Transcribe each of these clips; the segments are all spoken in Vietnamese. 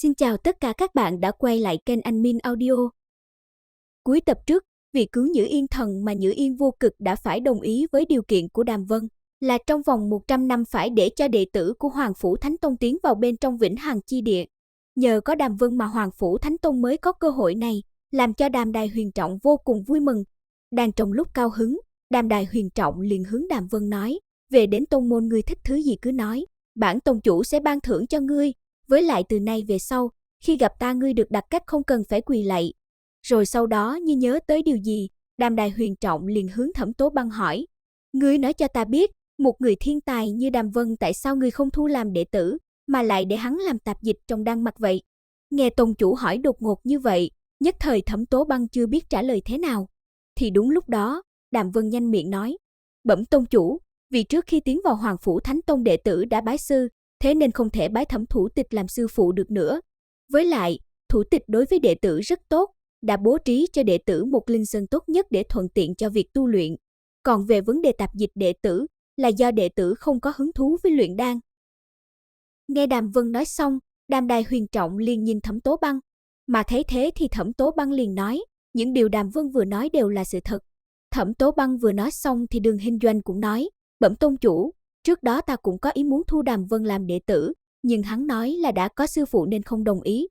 Xin chào tất cả các bạn đã quay lại kênh Anh Min Audio. Cuối tập trước, vì cứu Nhữ Yên Thần mà Nhữ Yên Vô Cực đã phải đồng ý với điều kiện của Đàm Vân, là trong vòng 100 năm phải để cho đệ tử của Hoàng Phủ Thánh Tông tiến vào bên trong Vĩnh Hằng Chi Địa. Nhờ có Đàm Vân mà Hoàng Phủ Thánh Tông mới có cơ hội này, làm cho Đàm Đài Huyền Trọng vô cùng vui mừng. Đang trong lúc cao hứng, Đàm Đài Huyền Trọng liền hướng Đàm Vân nói, về đến tông môn ngươi thích thứ gì cứ nói, bản tông chủ sẽ ban thưởng cho ngươi. Với lại từ nay về sau, khi gặp ta ngươi được đặt cách không cần phải quỳ lạy. Rồi sau đó như nhớ tới điều gì, Đàm Đài Huyền Trọng liền hướng Thẩm Tố Băng hỏi, ngươi nói cho ta biết, một người thiên tài như Đàm Vân tại sao ngươi không thu làm đệ tử, mà lại để hắn làm tạp dịch trong Đan Mặc vậy? Nghe tông chủ hỏi đột ngột như vậy, nhất thời Thẩm Tố Băng chưa biết trả lời thế nào. Thì đúng lúc đó, Đàm Vân nhanh miệng nói, bẩm tông chủ, vì trước khi tiến vào Hoàng Phủ Thánh Tông đệ tử đã bái sư, thế nên không thể bái Thẩm thủ tịch làm sư phụ được nữa. Với lại, thủ tịch đối với đệ tử rất tốt, đã bố trí cho đệ tử một linh sơn tốt nhất để thuận tiện cho việc tu luyện. Còn về vấn đề tạp dịch đệ tử, là do đệ tử không có hứng thú với luyện đan. Nghe Đàm Vân nói xong, Đàm Đài Huyền Trọng liền nhìn Thẩm Tố Băng. Mà thấy thế thì Thẩm Tố Băng liền nói, những điều Đàm Vân vừa nói đều là sự thật. Thẩm Tố Băng vừa nói xong thì Đường Hinh Doanh cũng nói, bẩm tông chủ, trước đó ta cũng có ý muốn thu Đàm Vân làm đệ tử, nhưng hắn nói là đã có sư phụ nên không đồng ý.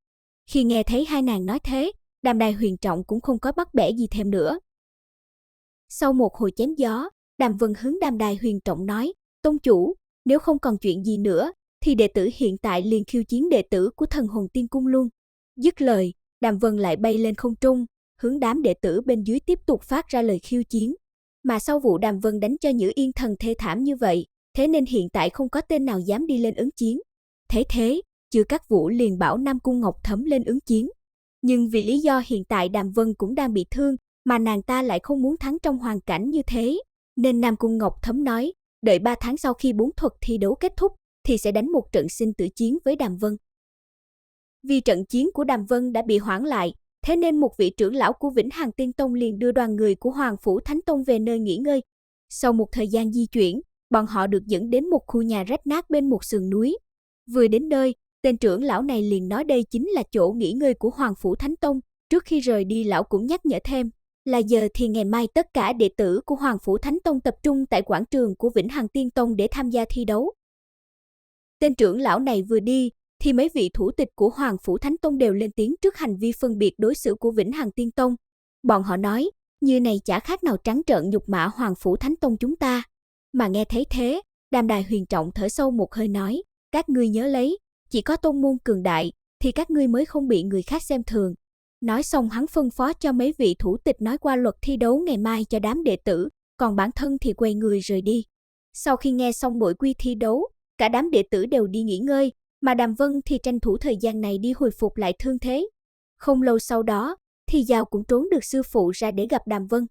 Khi nghe thấy hai nàng nói thế, Đàm Đài Huyền Trọng cũng không có bắt bẻ gì thêm nữa. Sau một hồi chém gió, Đàm Vân hướng Đàm Đài Huyền Trọng nói, tông chủ, nếu không còn chuyện gì nữa, thì đệ tử hiện tại liền khiêu chiến đệ tử của Thần Hồn Tiên Cung luôn. Dứt lời, Đàm Vân lại bay lên không trung, hướng đám đệ tử bên dưới tiếp tục phát ra lời khiêu chiến. Mà sau vụ Đàm Vân đánh cho Nhữ Yên Thần thê thảm như vậy, thế nên hiện tại không có tên nào dám đi lên ứng chiến. Thế, Chư Các Vũ liền bảo Nam Cung Ngọc Thấm lên ứng chiến. Nhưng vì lý do hiện tại Đàm Vân cũng đang bị thương, mà nàng ta lại không muốn thắng trong hoàn cảnh như thế, nên Nam Cung Ngọc Thấm nói, đợi 3 tháng sau khi 4 thuật thi đấu kết thúc, thì sẽ đánh một trận sinh tử chiến với Đàm Vân. Vì trận chiến của Đàm Vân đã bị hoãn lại, thế nên một vị trưởng lão của Vĩnh Hằng Tiên Tông liền đưa đoàn người của Hoàng Phủ Thánh Tông về nơi nghỉ ngơi. Sau một thời gian di chuyển, bọn họ được dẫn đến một khu nhà rách nát bên một sườn núi. Vừa đến nơi, tên trưởng lão này liền nói đây chính là chỗ nghỉ ngơi của Hoàng Phủ Thánh Tông. Trước khi rời đi lão cũng nhắc nhở thêm, là giờ thì ngày mai tất cả đệ tử của Hoàng Phủ Thánh Tông tập trung tại quảng trường của Vĩnh Hằng Tiên Tông để tham gia thi đấu. Tên trưởng lão này vừa đi, thì mấy vị thủ tịch của Hoàng Phủ Thánh Tông đều lên tiếng trước hành vi phân biệt đối xử của Vĩnh Hằng Tiên Tông. Bọn họ nói, như này chả khác nào trắng trợn nhục mạ Hoàng Phủ Thánh Tông chúng ta. Mà nghe thấy thế, Đàm Đài Huyền Trọng thở sâu một hơi nói, các ngươi nhớ lấy, chỉ có tông môn cường đại, thì các ngươi mới không bị người khác xem thường. Nói xong hắn phân phó cho mấy vị thủ tịch nói qua luật thi đấu ngày mai cho đám đệ tử, còn bản thân thì quay người rời đi. Sau khi nghe xong nội quy thi đấu, cả đám đệ tử đều đi nghỉ ngơi, mà Đàm Vân thì tranh thủ thời gian này đi hồi phục lại thương thế. Không lâu sau đó, thì Giao cũng trốn được sư phụ ra để gặp Đàm Vân.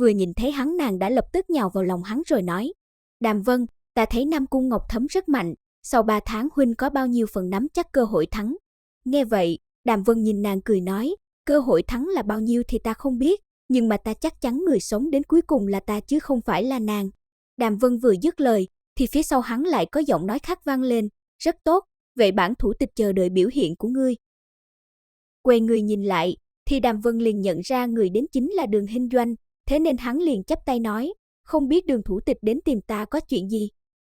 Vừa nhìn thấy hắn nàng đã lập tức nhào vào lòng hắn rồi nói, Đàm Vân, ta thấy Nam Cung Ngọc Thấm rất mạnh, sau 3 tháng huynh có bao nhiêu phần nắm chắc cơ hội thắng? Nghe vậy, Đàm Vân nhìn nàng cười nói, cơ hội thắng là bao nhiêu thì ta không biết, nhưng mà ta chắc chắn người sống đến cuối cùng là ta chứ không phải là nàng. Đàm Vân vừa dứt lời, thì phía sau hắn lại có giọng nói khác vang lên, rất tốt, vậy bản thủ tịch chờ đợi biểu hiện của ngươi. Quay người nhìn lại, thì Đàm Vân liền nhận ra người đến chính là Đường Hinh Doanh, thế nên hắn liền chắp tay nói, không biết Đường thủ tịch đến tìm ta có chuyện gì.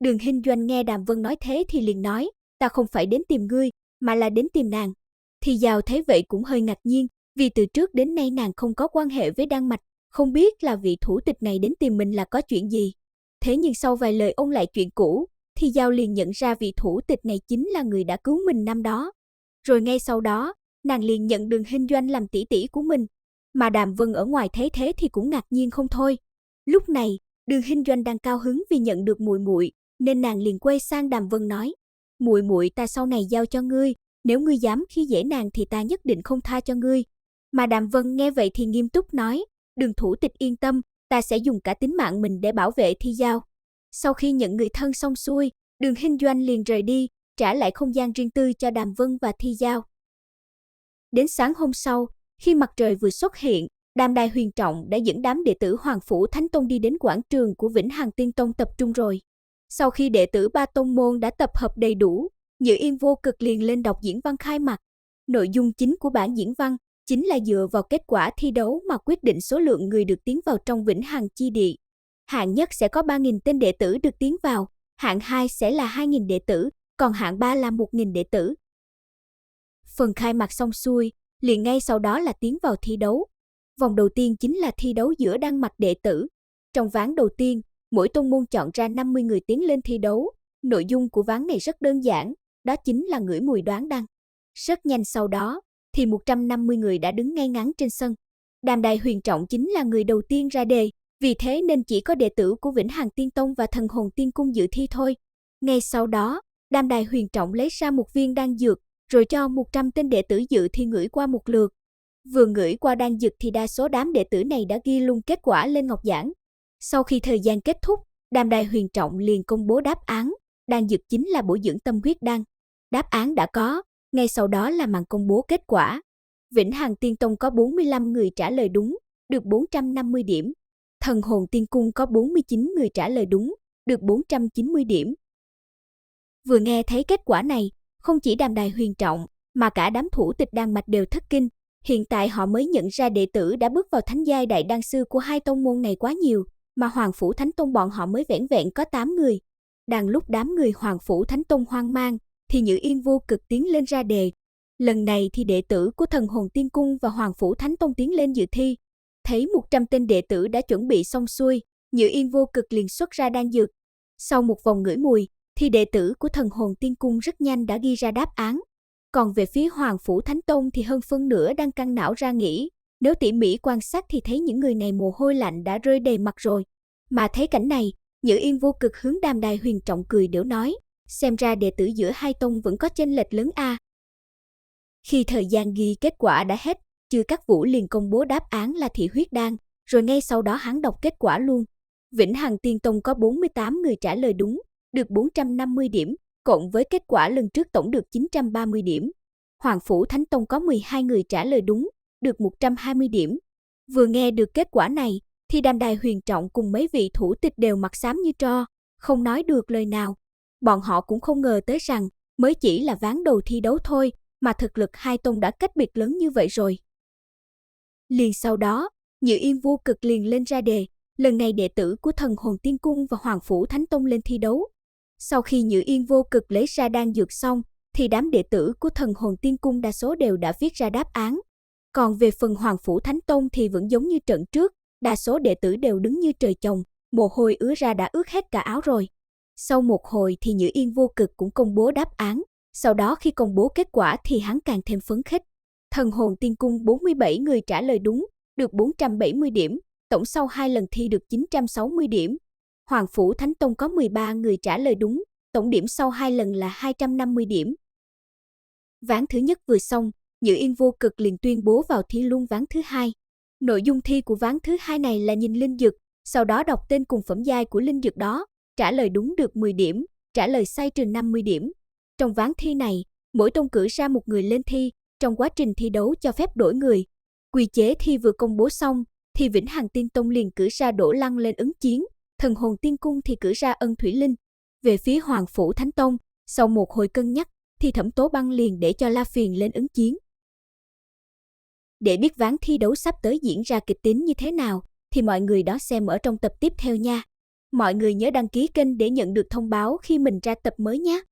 Đường Hinh Doanh nghe Đàm Vân nói thế thì liền nói, ta không phải đến tìm ngươi, mà là đến tìm nàng. Thì Giao thấy vậy cũng hơi ngạc nhiên, vì từ trước đến nay nàng không có quan hệ với Đan Mạch, không biết là vị thủ tịch này đến tìm mình là có chuyện gì. Thế nhưng sau vài lời ôn lại chuyện cũ, thì Giao liền nhận ra vị thủ tịch này chính là người đã cứu mình năm đó. Rồi ngay sau đó, nàng liền nhận Đường Hinh Doanh làm tỷ tỷ của mình. Mà Đàm Vân ở ngoài thấy thế thì cũng ngạc nhiên không thôi. Lúc này, Đường Hinh Doanh đang cao hứng vì nhận được muội muội, nên nàng liền quay sang Đàm Vân nói, muội muội ta sau này giao cho ngươi, nếu ngươi dám khi dễ nàng thì ta nhất định không tha cho ngươi. Mà Đàm Vân nghe vậy thì nghiêm túc nói, Đường thủ tịch yên tâm, ta sẽ dùng cả tính mạng mình để bảo vệ Thi Giao. Sau khi nhận người thân xong xuôi, Đường Hinh Doanh liền rời đi, trả lại không gian riêng tư cho Đàm Vân và Thi Giao. Đến sáng hôm sau, khi mặt trời vừa xuất hiện, Đàm Đài Huyền Trọng đã dẫn đám đệ tử Hoàng Phủ Thánh Tông đi đến quảng trường của Vĩnh Hằng Tiên Tông tập trung rồi. Sau khi đệ tử ba tông môn đã tập hợp đầy đủ, Nhữ Yên Vô Cực liền lên đọc diễn văn khai mạc. Nội dung chính của bản diễn văn chính là dựa vào kết quả thi đấu mà quyết định số lượng người được tiến vào trong Vĩnh Hằng Chi Địa. Hạng nhất sẽ có 3.000 tên đệ tử được tiến vào, hạng 2 sẽ là 2.000 đệ tử, còn hạng 3 là 1.000 đệ tử. Phần khai mạc xong xuôi, liền ngay sau đó là tiến vào thi đấu. Vòng đầu tiên chính là thi đấu giữa Đan Mạch đệ tử. Trong ván đầu tiên, mỗi tông môn chọn ra 50 người tiến lên thi đấu. Nội dung của ván này rất đơn giản, đó chính là ngửi mùi đoán đan. Rất nhanh sau đó, thì 150 người đã đứng ngay ngắn trên sân. Đàm Đài Huyền Trọng chính là người đầu tiên ra đề, vì thế nên chỉ có đệ tử của Vĩnh Hằng Tiên Tông và Thần Hồn Tiên Cung dự thi thôi. Ngay sau đó, Đàm Đài Huyền Trọng lấy ra một viên đan dược, rồi cho 100 tên đệ tử dự thi ngửi qua một lượt. Vừa ngửi qua đan dược thì đa số đám đệ tử này đã ghi luôn kết quả lên ngọc giản. Sau khi thời gian kết thúc, Đàm Đài Huyền Trọng liền công bố đáp án. Đan dược chính là bổ dưỡng tâm huyết đan. Đáp án đã có, ngay sau đó là màn công bố kết quả. Vĩnh Hằng Tiên Tông có 45 người trả lời đúng, được 450 điểm. Thần Hồn Tiên Cung có 49 người trả lời đúng, được 490 điểm. Vừa nghe thấy kết quả này, không chỉ Đàm Đài Huyền Trọng, mà cả đám thủ tịch đan mạch đều thất kinh. Hiện tại họ mới nhận ra đệ tử đã bước vào thánh giai đại đan sư của hai tông môn này quá nhiều, mà Hoàng Phủ Thánh Tông bọn họ mới vẻn vẹn có 8 người. Đang lúc đám người Hoàng Phủ Thánh Tông hoang mang, thì Nhữ Yên vô cực tiến lên ra đề. Lần này thì đệ tử của Thần Hồn Tiên Cung và Hoàng Phủ Thánh Tông tiến lên dự thi. Thấy 100 tên đệ tử đã chuẩn bị xong xuôi, Nhữ Yên vô cực liền xuất ra đan dược. Sau một vòng ngửi mùi, thì đệ tử của Thần Hồn Tiên Cung rất nhanh đã ghi ra đáp án. Còn về phía Hoàng Phủ Thánh Tông thì hơn phân nửa đang căng não ra nghĩ, nếu tỉ mỉ quan sát thì thấy những người này mồ hôi lạnh đã rơi đầy mặt rồi. Mà thấy cảnh này, Nhữ Yên vô cực hướng Đàm Đài Huyền Trọng cười đểu nói, xem ra đệ tử giữa hai tông vẫn có chênh lệch lớn a. Khi thời gian ghi kết quả đã hết, Chư Cát Vũ liền công bố đáp án là thị huyết đan, rồi ngay sau đó hắn đọc kết quả luôn. Vĩnh Hằng Tiên Tông có 48 người trả lời đúng, được 450 điểm, cộng với kết quả lần trước tổng được 930 điểm. Hoàng Phủ Thánh Tông có 12 người trả lời đúng, được 120 điểm. Vừa nghe được kết quả này, thì Đàm Đài Huyền Trọng cùng mấy vị thủ tịch đều mặt xám như tro, không nói được lời nào. Bọn họ cũng không ngờ tới rằng, mới chỉ là ván đầu thi đấu thôi, mà thực lực hai tông đã cách biệt lớn như vậy rồi. Liền sau đó, Nhữ Yên vô cực liền lên ra đề, lần này đệ tử của Thần Hồn Tiên Cung và Hoàng Phủ Thánh Tông lên thi đấu. Sau khi Nhữ Yên vô cực lấy ra đan dược xong, thì đám đệ tử của Thần Hồn Tiên Cung đa số đều đã viết ra đáp án. Còn về phần Hoàng Phủ Thánh Tông thì vẫn giống như trận trước, đa số đệ tử đều đứng như trời trồng, mồ hôi ứa ra đã ướt hết cả áo rồi. Sau một hồi thì Nhữ Yên vô cực cũng công bố đáp án, sau đó khi công bố kết quả thì hắn càng thêm phấn khích. Thần Hồn Tiên Cung 47 người trả lời đúng, được 470 điểm, tổng sau 2 lần thi được 960 điểm. Hoàng Phủ Thánh Tông có 13 người trả lời đúng, tổng điểm sau 2 lần là 250 điểm. Ván thứ nhất vừa xong, Nhữ Yên vô cực liền tuyên bố vào thi luôn ván thứ hai. Nội dung thi của ván thứ hai này là nhìn linh dược, sau đó đọc tên cùng phẩm giai của linh dược đó, trả lời đúng được 10 điểm, trả lời sai trừ 50 điểm. Trong ván thi này, mỗi tông cử ra một người lên thi, trong quá trình thi đấu cho phép đổi người. Quy chế thi vừa công bố xong, thì Vĩnh Hằng Tiên Tông liền cử ra Đỗ Lăng lên ứng chiến, Thần Hồn Tiên Cung thì cử ra Ân Thủy Linh. Về phía Hoàng Phủ Thánh Tông, sau một hồi cân nhắc, thì Thẩm Tố Băng liền để cho La Phiền lên ứng chiến. Để biết ván thi đấu sắp tới diễn ra kịch tính như thế nào, thì mọi người đón xem ở trong tập tiếp theo nha. Mọi người nhớ đăng ký kênh để nhận được thông báo khi mình ra tập mới nhé.